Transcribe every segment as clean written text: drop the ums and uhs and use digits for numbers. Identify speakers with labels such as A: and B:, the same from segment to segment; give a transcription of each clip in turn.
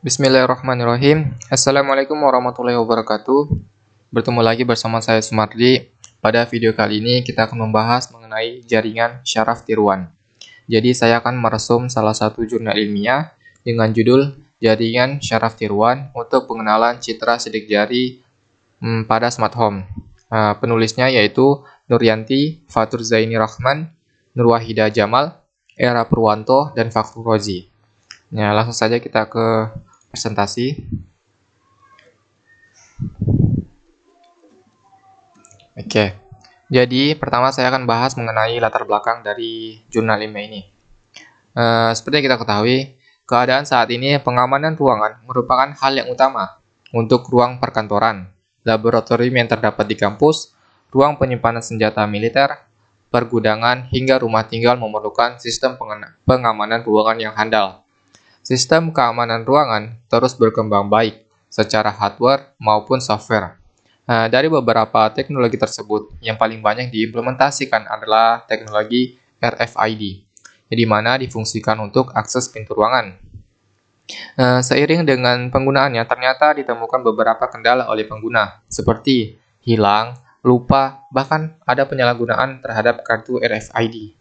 A: Bismillahirrahmanirrahim. Assalamualaikum warahmatullahi wabarakatuh. Bertemu lagi bersama saya Sumardi. Pada video kali ini kita akan membahas mengenai jaringan syaraf tiruan. Jadi saya akan meresum salah satu jurnal ilmiah dengan judul Jaringan Syaraf Tiruan untuk pengenalan citra sidik jari pada smart home. Penulisnya yaitu Nuryanti, Fatur Zaini Rahman, Nurwahida Jamal, Era Purwanto, dan Fakhru Rozi. Ya, langsung saja kita ke presentasi. Oke, jadi pertama saya akan bahas mengenai latar belakang dari jurnal ilmiah ini. Seperti yang kita ketahui, keadaan saat ini pengamanan ruangan merupakan hal yang utama untuk ruang perkantoran, laboratorium yang terdapat di kampus, ruang penyimpanan senjata militer, pergudangan, hingga rumah tinggal memerlukan sistem pengamanan ruangan yang handal. Sistem keamanan ruangan terus berkembang baik secara hardware maupun software. Dari beberapa teknologi tersebut, yang paling banyak diimplementasikan adalah teknologi RFID, di mana difungsikan untuk akses pintu ruangan. Seiring dengan penggunaannya, ternyata ditemukan beberapa kendala oleh pengguna, seperti hilang, lupa, bahkan ada penyalahgunaan terhadap kartu RFID.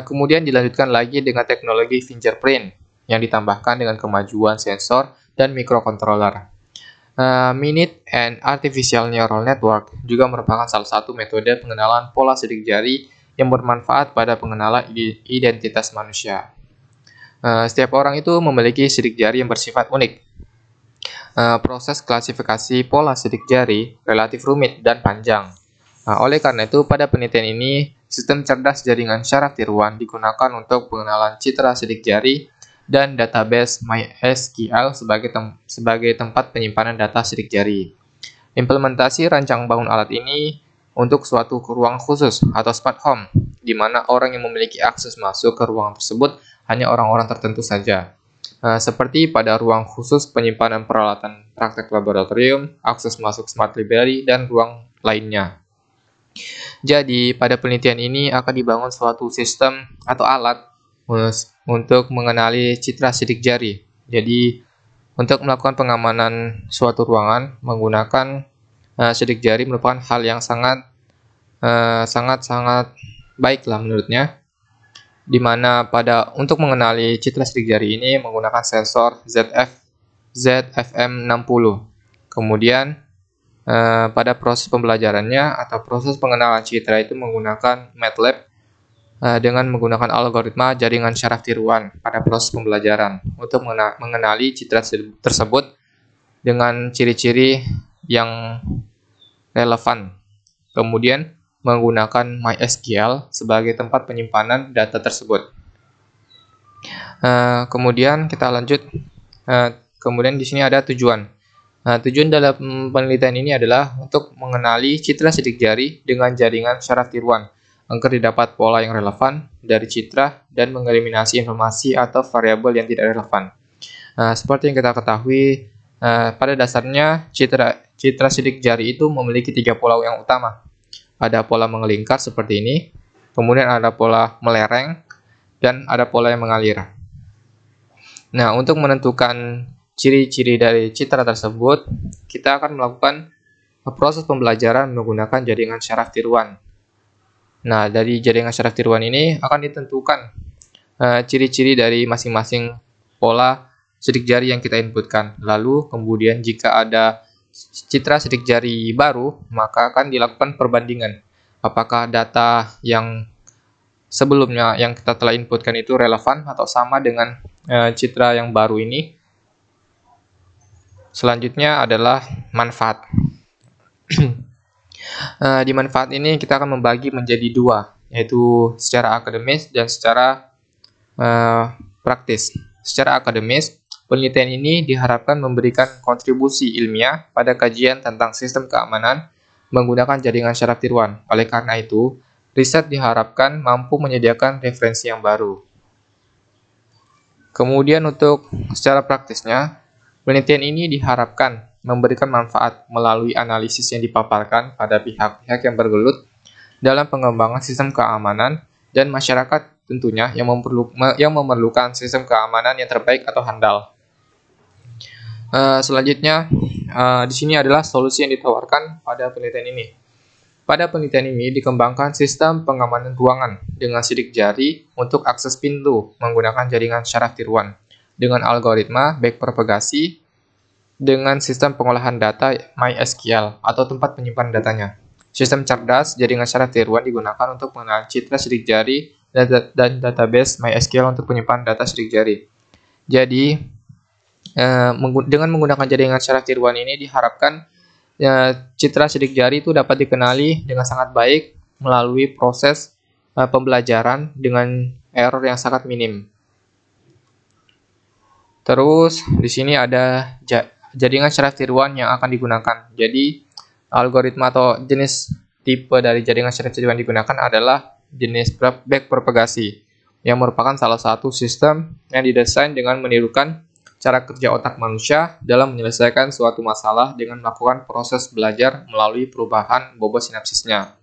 A: Kemudian dilanjutkan lagi dengan teknologi fingerprint, yang ditambahkan dengan kemajuan sensor dan microcontroller. Minute and Artificial Neural Network juga merupakan salah satu metode pengenalan pola sidik jari yang bermanfaat pada pengenalan identitas manusia. Setiap orang itu memiliki sidik jari yang bersifat unik. Proses klasifikasi pola sidik jari relatif rumit dan panjang. Oleh karena itu, pada penelitian ini, sistem cerdas jaringan syaraf tiruan digunakan untuk pengenalan citra sidik jari dan database MySQL sebagai tempat penyimpanan data sidik jari. Implementasi rancang bangun alat ini untuk suatu ruang khusus atau smart home, di mana orang yang memiliki akses masuk ke ruang tersebut hanya orang-orang tertentu saja. Seperti pada ruang khusus penyimpanan peralatan praktek laboratorium, akses masuk smart library, dan ruang lainnya. Jadi, pada penelitian ini akan dibangun suatu sistem atau alat untuk mengenali citra sidik jari. Jadi, untuk melakukan pengamanan suatu ruangan menggunakan sidik jari merupakan hal yang sangat baiklah menurutnya. Di mana untuk mengenali citra sidik jari ini menggunakan sensor ZFM60. Kemudian pada proses pembelajarannya atau proses pengenalan citra itu menggunakan MATLAB dengan menggunakan algoritma jaringan syaraf tiruan pada proses pembelajaran untuk mengenali citra tersebut dengan ciri-ciri yang relevan. Kemudian menggunakan MySQL sebagai tempat penyimpanan data tersebut. Kemudian kita lanjut. Kemudian di sini ada tujuan. Tujuan dalam penelitian ini adalah untuk mengenali citra sidik jari dengan jaringan syaraf tiruan agar didapat pola yang relevan dari citra dan mengeliminasi informasi atau variabel yang tidak relevan. Seperti yang kita ketahui, pada dasarnya citra sidik jari itu memiliki 3 pola yang utama. Ada pola mengelingkar seperti ini, kemudian ada pola melereng, dan ada pola yang mengalir. Nah, untuk menentukan ciri-ciri dari citra tersebut, kita akan melakukan proses pembelajaran menggunakan jaringan syaraf tiruan. Nah, dari jaringan syaraf tiruan ini akan ditentukan ciri-ciri dari masing-masing pola sidik jari yang kita inputkan. Lalu kemudian jika ada citra sidik jari baru, maka akan dilakukan perbandingan. Apakah data yang sebelumnya yang kita telah inputkan itu relevan atau sama dengan citra yang baru ini. Selanjutnya adalah manfaat. Di manfaat ini kita akan membagi menjadi 2, yaitu secara akademis dan secara praktis. Secara akademis, penelitian ini diharapkan memberikan kontribusi ilmiah pada kajian tentang sistem keamanan menggunakan jaringan syaraf tiruan. Oleh karena itu, riset diharapkan mampu menyediakan referensi yang baru. Kemudian untuk secara praktisnya, penelitian ini diharapkan memberikan manfaat melalui analisis yang dipaparkan pada pihak-pihak yang bergelut dalam pengembangan sistem keamanan dan masyarakat tentunya yang memerlukan sistem keamanan yang terbaik atau handal. Selanjutnya, di sini adalah solusi yang ditawarkan pada penelitian ini. Pada penelitian ini dikembangkan sistem pengamanan ruangan dengan sidik jari untuk akses pintu menggunakan jaringan syaraf tiruan dengan algoritma backpropagasi dengan sistem pengolahan data MySQL atau tempat penyimpanan datanya. Sistem cerdas jaringan syaraf tiruan digunakan untuk mengenal citra sidik jari dan database MySQL untuk penyimpanan data sidik jari. Jadi, dengan menggunakan jaringan syaraf tiruan ini diharapkan citra sidik jari itu dapat dikenali dengan sangat baik melalui proses pembelajaran dengan error yang sangat minim. Terus di sini ada jaringan syaraf tiruan yang akan digunakan. Jadi algoritma atau jenis tipe dari jaringan syaraf tiruan digunakan adalah jenis backpropagasi yang merupakan salah satu sistem yang didesain dengan menirukan cara kerja otak manusia dalam menyelesaikan suatu masalah dengan melakukan proses belajar melalui perubahan bobot sinapsisnya.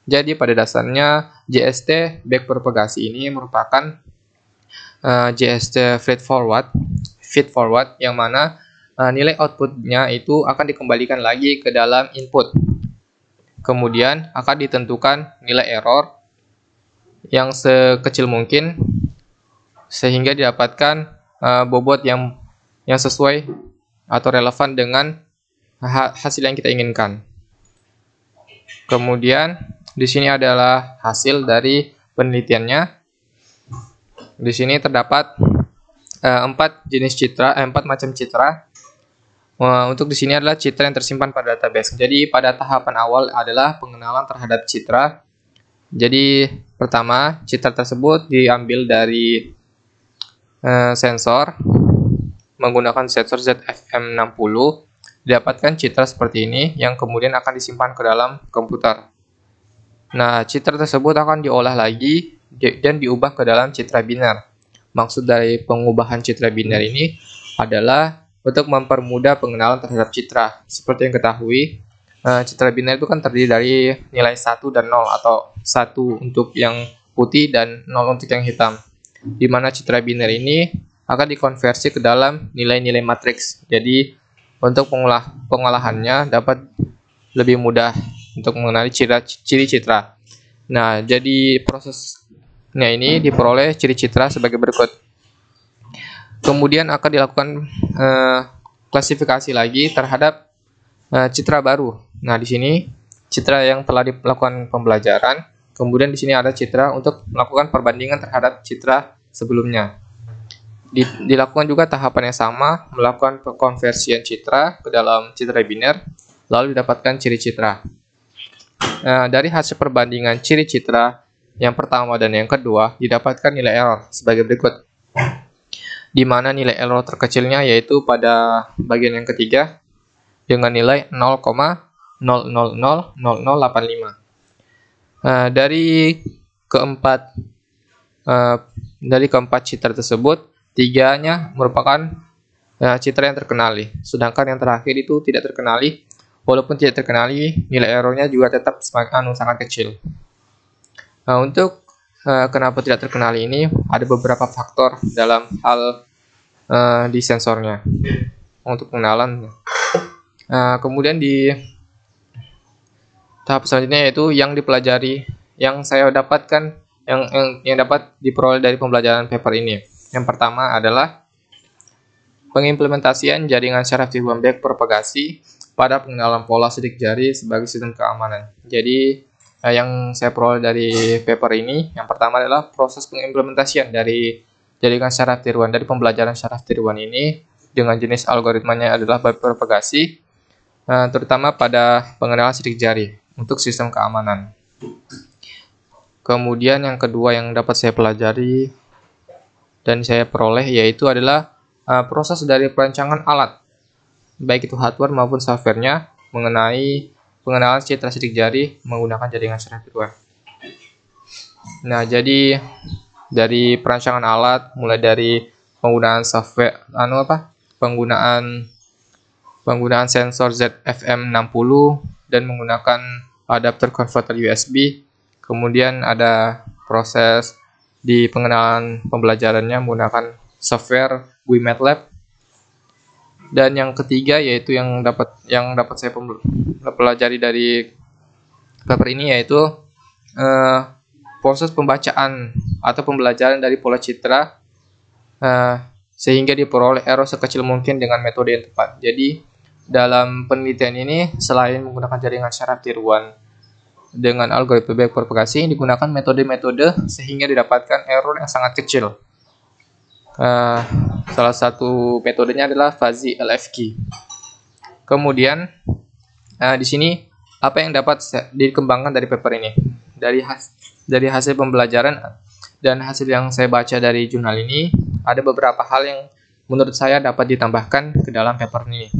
A: Jadi pada dasarnya JST backpropagasi ini merupakan JST feedforward yang mana nilai outputnya itu akan dikembalikan lagi ke dalam input. Kemudian akan ditentukan nilai error yang sekecil mungkin sehingga didapatkan bobot yang sesuai atau relevan dengan hasil yang kita inginkan. Kemudian di sini adalah hasil dari penelitiannya. Di sini terdapat 4 macam citra. Untuk di sini adalah citra yang tersimpan pada database. Jadi pada tahapan awal adalah pengenalan terhadap citra. Jadi pertama citra tersebut diambil dari sensor menggunakan sensor ZFM60, didapatkan citra seperti ini yang kemudian akan disimpan ke dalam komputer. Nah, citra tersebut akan diolah lagi dan diubah ke dalam citra biner. Maksud dari pengubahan citra biner ini adalah untuk mempermudah pengenalan terhadap citra. Seperti yang ketahui, citra biner itu kan terdiri dari nilai 1 dan 0 atau 1 untuk yang putih dan 0 untuk yang hitam. Di mana citra biner ini akan dikonversi ke dalam nilai-nilai matriks. Jadi untuk pengolahannya dapat lebih mudah untuk mengenali ciri citra. Nah, jadi prosesnya ini diperoleh ciri citra sebagai berikut. Kemudian akan dilakukan klasifikasi lagi terhadap citra baru. Nah, di sini citra yang telah dilakukan pembelajaran. Kemudian di sini ada citra untuk melakukan perbandingan terhadap citra sebelumnya. Dilakukan juga tahapan yang sama, melakukan konversian citra ke dalam citra biner, lalu didapatkan ciri citra. Dari hasil perbandingan ciri citra yang pertama dan yang kedua, didapatkan nilai error sebagai berikut. Di mana nilai error terkecilnya yaitu pada bagian yang ketiga dengan nilai 0,0000085. Dari keempat citra tersebut, 3-nya merupakan citra yang terkenali, sedangkan yang terakhir itu tidak terkenali. Walaupun tidak terkenali, nilai errornya juga tetap sangat kecil. Nah, untuk kenapa tidak terkenali ini ada beberapa faktor dalam hal di sensornya untuk pengenalan. Kemudian di tahap selanjutnya yaitu yang dipelajari, yang saya dapatkan, yang dapat diperoleh dari pembelajaran paper ini. Yang pertama adalah pengimplementasian jaringan syaraf tiruan backpropagasi pada pengenalan pola sidik jari sebagai sistem keamanan. Jadi yang saya peroleh dari paper ini, yang pertama adalah proses pengimplementasian dari jaringan syaraf tiruan, dari pembelajaran syaraf tiruan ini dengan jenis algoritmanya adalah backpropagasi, terutama pada pengenalan sidik jari untuk sistem keamanan. Kemudian yang kedua yang dapat saya pelajari dan saya peroleh yaitu adalah proses dari perancangan alat, baik itu hardware maupun softwarenya, mengenai pengenalan citra sidik jari menggunakan jaringan syaraf tiruan. Nah, jadi dari perancangan alat, mulai dari penggunaan software, penggunaan sensor ZFM60 dan menggunakan adapter converter USB. Kemudian ada proses di pengenalan pembelajarannya menggunakan software GUI MATLAB. Dan yang ketiga yaitu yang dapat saya pelajari dari paper ini, yaitu proses pembacaan atau pembelajaran dari pola citra sehingga diperoleh error sekecil mungkin dengan metode yang tepat. Jadi dalam penelitian ini, selain menggunakan jaringan syaraf tiruan dengan algoritma backpropagasi, digunakan metode-metode sehingga didapatkan error yang sangat kecil. Salah satu metodenya adalah fuzzy LFQ. Kemudian di sini apa yang dapat dikembangkan dari paper ini? Dari hasil pembelajaran dan hasil yang saya baca dari jurnal ini, ada beberapa hal yang menurut saya dapat ditambahkan ke dalam paper ini.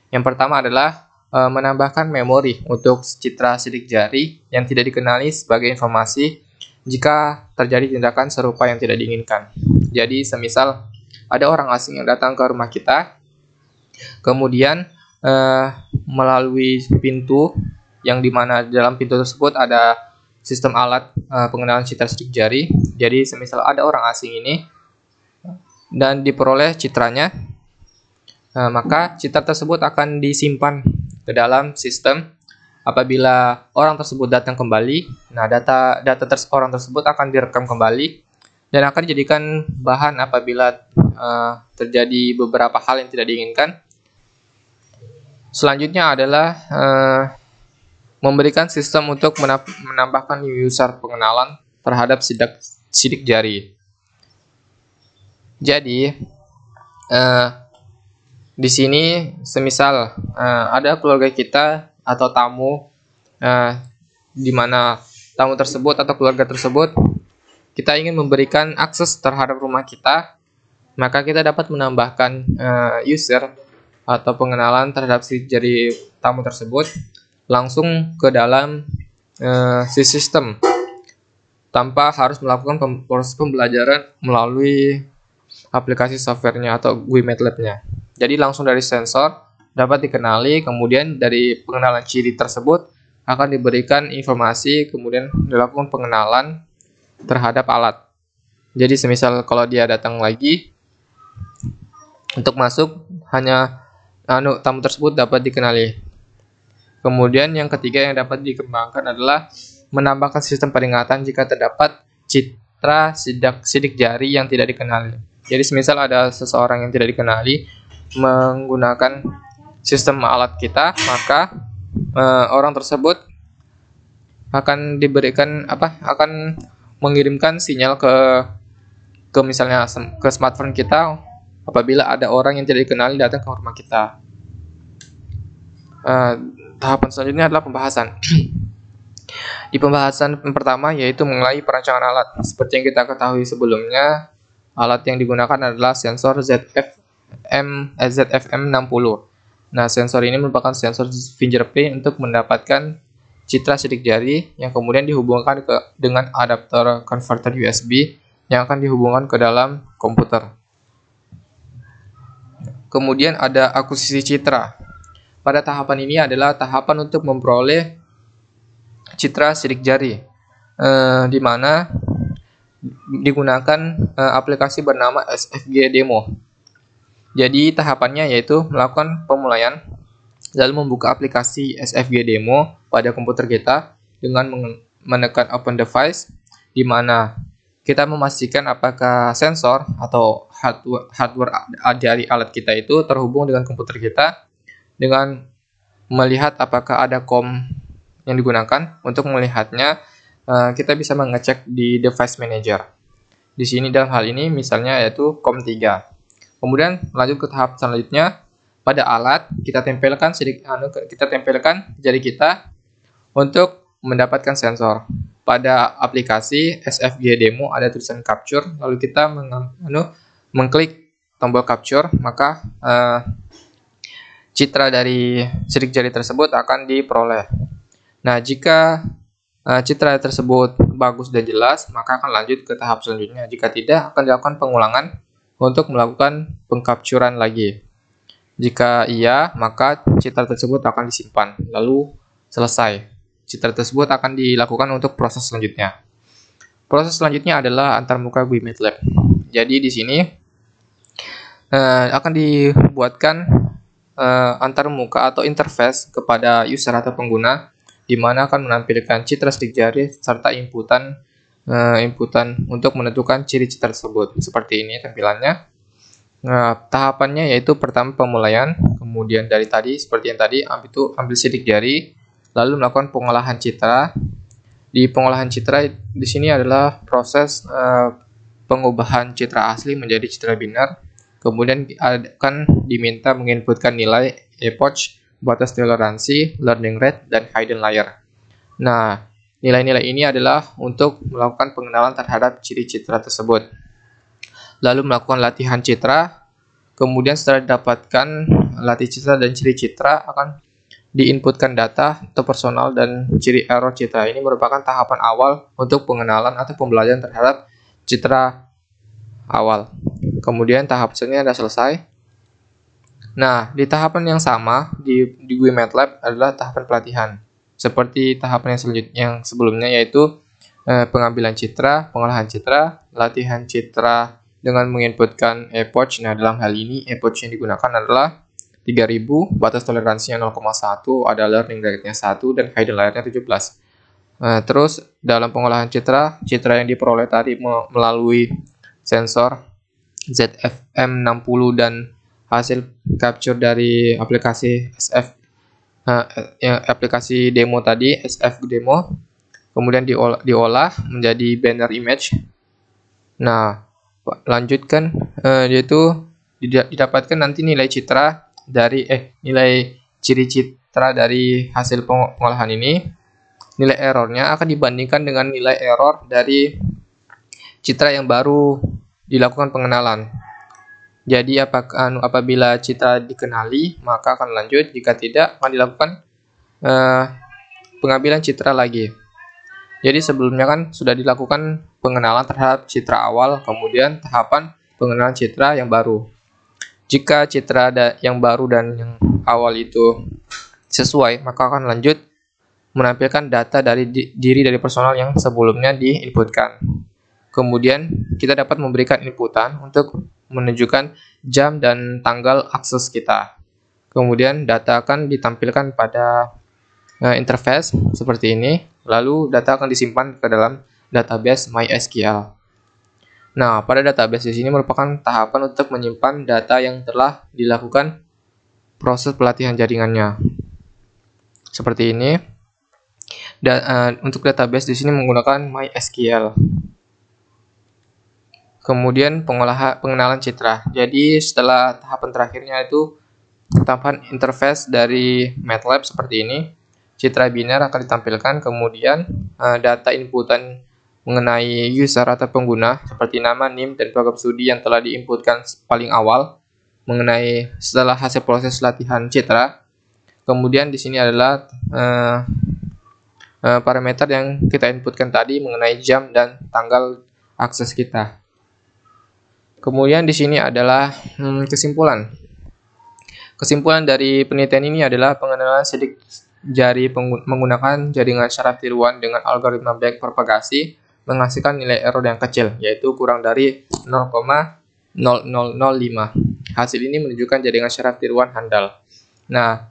A: Yang pertama adalah menambahkan memori untuk citra sidik jari yang tidak dikenali sebagai informasi jika terjadi tindakan serupa yang tidak diinginkan. Jadi semisal ada orang asing yang datang ke rumah kita, kemudian melalui pintu yang dimana dalam pintu tersebut ada sistem alat pengenalan citra sidik jari. Jadi semisal ada orang asing ini dan diperoleh citranya, maka citra tersebut akan disimpan ke dalam sistem. Apabila orang tersebut datang kembali, nah data orang tersebut akan direkam kembali dan akan dijadikan bahan apabila terjadi beberapa hal yang tidak diinginkan. Selanjutnya adalah memberikan sistem untuk menambahkan user pengenalan terhadap sidik jari. Jadi di sini semisal ada keluarga kita atau tamu, di mana tamu tersebut atau keluarga tersebut kita ingin memberikan akses terhadap rumah kita, maka kita dapat menambahkan user atau pengenalan terhadap sidik jari tamu tersebut langsung ke dalam si sistem tanpa harus melakukan proses pembelajaran melalui aplikasi softwarenya atau GUI MATLAB-nya. Jadi langsung dari sensor dapat dikenali, kemudian dari pengenalan ciri tersebut akan diberikan informasi, kemudian dilakukan pengenalan terhadap alat. Jadi semisal kalau dia datang lagi untuk masuk, hanya tamu tersebut dapat dikenali. Kemudian yang ketiga yang dapat dikembangkan adalah menambahkan sistem peringatan jika terdapat citra sidik jari yang tidak dikenali. Jadi semisal ada seseorang yang tidak dikenali menggunakan sistem alat kita, maka orang tersebut akan mengirimkan sinyal ke misalnya ke smartphone kita apabila ada orang yang tidak dikenali datang ke rumah kita. Tahapan selanjutnya adalah pembahasan. Di pembahasan pertama yaitu mengenai perancangan alat. Seperti yang kita ketahui sebelumnya, alat yang digunakan adalah sensor ZFM60. Nah, sensor ini merupakan sensor fingerprint untuk mendapatkan citra sidik jari yang kemudian dihubungkan dengan adapter converter USB yang akan dihubungkan ke dalam komputer. Kemudian ada akuisisi citra. Pada tahapan ini adalah tahapan untuk memperoleh citra sidik jari, di mana digunakan aplikasi bernama SFG Demo. Jadi tahapannya yaitu melakukan pemulaian, lalu membuka aplikasi SFG Demo pada komputer kita dengan menekan Open Device, di mana kita memastikan apakah sensor atau hardware dari alat kita itu terhubung dengan komputer kita, dengan melihat apakah ada COM yang digunakan. Untuk melihatnya, kita bisa mengecek di Device Manager. Di sini dalam hal ini misalnya yaitu COM3. Kemudian lanjut ke tahap selanjutnya, pada alat kita tempelkan jari kita untuk mendapatkan sensor. Pada aplikasi SFG Demo ada tulisan capture, lalu kita mengklik tombol capture, maka citra dari sidik jari tersebut akan diperoleh. Nah, jika citra tersebut bagus dan jelas, maka akan lanjut ke tahap selanjutnya. Jika tidak, akan dilakukan pengulangan untuk melakukan pengcapturan lagi. Jika iya, maka citra tersebut akan disimpan, lalu selesai. Citra tersebut akan dilakukan untuk proses selanjutnya. Proses selanjutnya adalah antarmuka GUI MATLAB. Jadi di sini akan dibuatkan antar muka atau interface kepada user atau pengguna, di mana akan menampilkan citra sidik jari serta inputan untuk menentukan ciri-ciri tersebut. Seperti ini tampilannya. Nah, tahapannya yaitu pertama pemulaian, kemudian dari tadi seperti yang tadi ambil sidik jari, lalu melakukan pengolahan citra. Di pengolahan citra di sini adalah proses pengubahan citra asli menjadi citra binar. Kemudian akan diminta menginputkan nilai epoch, batas toleransi, learning rate, dan hidden layer. Nah, nilai-nilai ini adalah untuk melakukan pengenalan terhadap ciri citra tersebut. Lalu melakukan latihan citra, kemudian setelah didapatkan latih citra dan ciri citra akan diinputkan data atau personal dan ciri error citra. Ini merupakan tahapan awal untuk pengenalan atau pembelajaran terhadap citra awal. Kemudian tahap selanjutnya sudah selesai. Nah, di tahapan yang sama di GUI MATLAB adalah tahapan pelatihan. Seperti tahapan yang sebelumnya yaitu pengambilan citra, pengolahan citra, latihan citra dengan menginputkan epoch. Nah, dalam hal ini epoch yang digunakan adalah 3000, batas toleransinya 0,1, ada learning rate-nya 1 dan hidden layer-nya 17. Terus dalam pengolahan citra yang diperoleh tadi melalui sensor ZFM60 dan hasil capture dari aplikasi aplikasi demo tadi, SF demo, kemudian diolah menjadi banner image. Nah, lanjutkan yaitu didapatkan nanti nilai citra dari nilai ciri citra dari hasil pengolahan ini. Nilai errornya akan dibandingkan dengan nilai error dari citra yang baru dilakukan pengenalan. Jadi apabila citra dikenali maka akan lanjut, jika tidak akan dilakukan pengambilan citra lagi. Jadi sebelumnya kan sudah dilakukan pengenalan terhadap citra awal, kemudian tahapan pengenalan citra yang baru. Jika citra yang baru dan yang awal itu sesuai, maka akan lanjut menampilkan data dari diri dari personal yang sebelumnya diinputkan. Kemudian kita dapat memberikan inputan untuk menunjukkan jam dan tanggal akses kita. Kemudian data akan ditampilkan pada interface seperti ini, lalu data akan disimpan ke dalam database MySQL. Nah, pada database di sini merupakan tahapan untuk menyimpan data yang telah dilakukan proses pelatihan jaringannya. Seperti ini. Untuk database di sini menggunakan MySQL. Kemudian pengenalan citra. Jadi setelah tahapan terakhirnya itu tahapan interface dari MATLAB seperti ini. Citra binar akan ditampilkan, kemudian data inputan mengenai user atau pengguna seperti nama, NIM, dan program studi yang telah diinputkan paling awal mengenai setelah hasil proses latihan citra. Kemudian di sini adalah parameter yang kita inputkan tadi mengenai jam dan tanggal akses kita. Kemudian di sini adalah kesimpulan. Kesimpulan dari penelitian ini adalah pengenalan sidik jari menggunakan jaringan syaraf tiruan dengan algoritma backpropagasi menghasilkan nilai error yang kecil, yaitu kurang dari 0,0005. Hasil ini menunjukkan jaringan syaraf tiruan handal. Nah,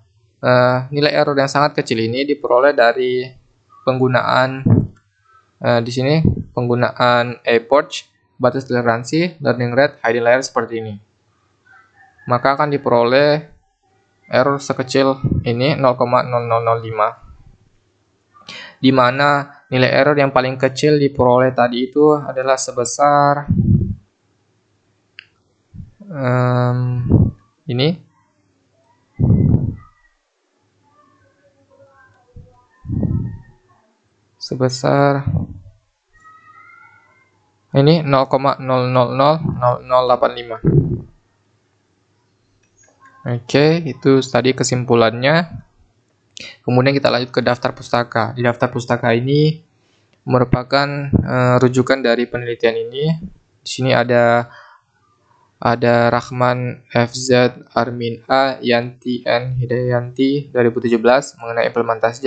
A: nilai error yang sangat kecil ini diperoleh dari penggunaan di sini penggunaan epoch, batas toleransi, learning rate, hidden layer seperti ini. Maka akan diperoleh error sekecil ini 0,0005, di mana nilai error yang paling kecil diperoleh tadi itu adalah sebesar ini sebesar ini 0,000085. Oke, itu tadi kesimpulannya. Kemudian kita lanjut ke daftar pustaka. Di daftar pustaka ini merupakan rujukan dari penelitian ini. Di sini ada Rahman, FZ, Armin A, Yanti N, Hidayanti 2017 mengenai implementasi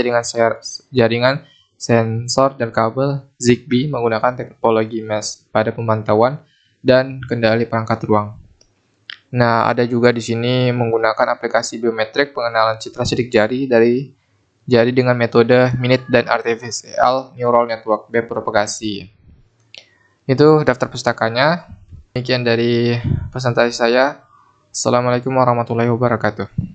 A: jaringan sensor dan kabel ZigBee menggunakan teknologi mesh pada pemantauan dan kendali perangkat ruang. Nah, ada juga di sini menggunakan aplikasi biometrik pengenalan citra sidik jari dari jari dengan metode Minute dan Artificial Neural Network berpropagasi. Itu daftar pustakanya. Demikian dari presentasi saya. Assalamualaikum warahmatullahi wabarakatuh.